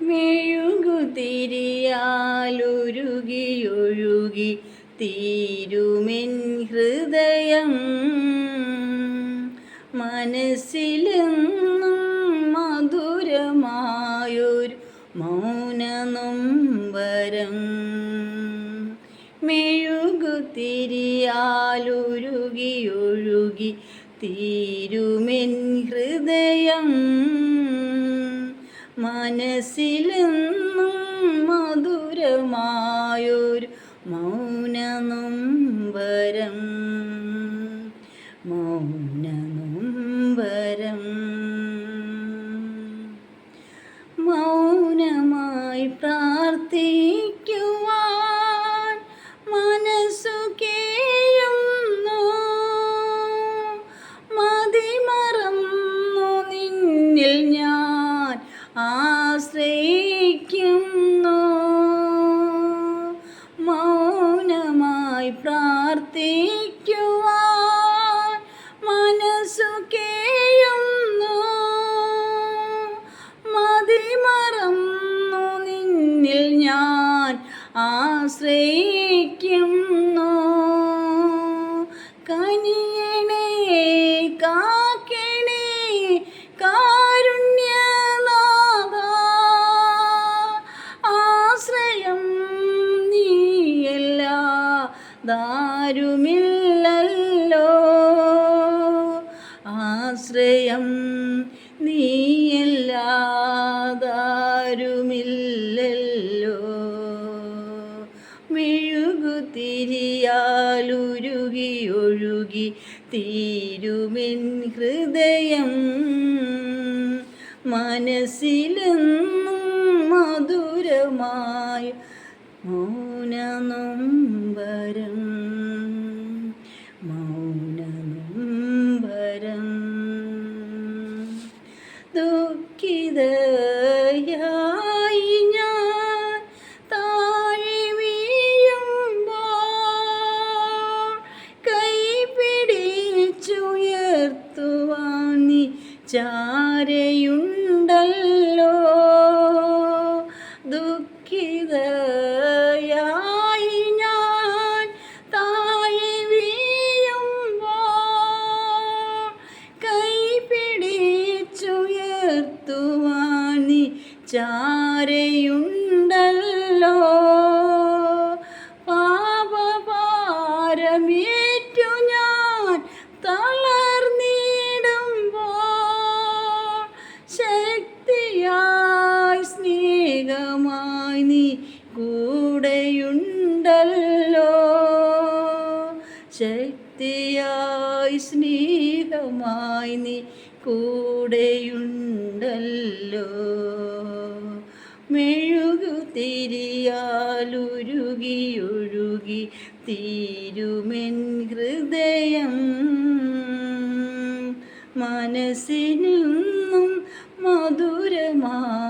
മെഴുകുതിരിയാലൊരുകിയൊഴുകി തീരുമെൻ ഹൃദയം. മനസ്സിലെന്നും മധുരമായൊരു മൗനനൊമ്പരം. മെഴുകുതിരിയാലൊരുകിയൊഴുകി തീരുമെൻ ഹൃദയം. മനസ്സിലെന്നും മധുരമായൊരു മൗനനൊമ്പരം. മൗനനൊമ്പരം. മൗനമായി പ്രാർത്ഥിക്കുവാൻ മനസ്സു കേഴുന്നു. മതിമറന്നു നിന്നിൽ ഞാൻ ആശ്രയിക്കുന്നു. മൗനമായി പ്രാർത്ഥിക്കുവാൻ മനസ്സു കേഴുന്നു. മതിമറന്നു നിന്നിൽ ഞാൻ ആശ്രയിക്കുന്നു. കനിയണേ കാക്കണേ കാരുണ്യനാഥാ, ആശ്രയം നീയല്ലാതാരുമില്ലല്ലോ. ആശ്രയം നീയല്ലാതാരുമില്ലല്ലോ. മെഴുകുതിരിയാലൊരുകിയൊഴുകി തീരുമെൻ ഹൃദയം. മനസ്സിലെന്നും മധുരമായ മൗനനൊമ്പരം. മൗനനൊമ്പരം. ദുഃഖിതയായി ഞാൻ താഴെ വീഴുമ്പോൾ കൈപിടിച്ചുയർത്തുവാൻ നീ ചാരയുണ്ടല്ലോ. ദുഃഖിതയായി ഞാൻ താഴെ വീഴുമ്പോൾ കൈപിടിച്ചുയർത്തുവാൻ നീ ചാരയുണ്ടല്ലോ. പാപഭാരമേറ്റു ഞാൻ തളർന്നിടുമ്പോൾ ശക്തിയായി സ്നേഹമായി നീ കൂടെയുണ്ടല്ലോ. ശക്തിയായി സ്നേഹമായി നീ കൂടെയുണ്ടല്ലോ. മെഴുകുതിരിയാലൊരുകിയൊഴുകി തീരുമെൻ ഹൃദയം. മനസ്സിനെന്നും മധുരമായി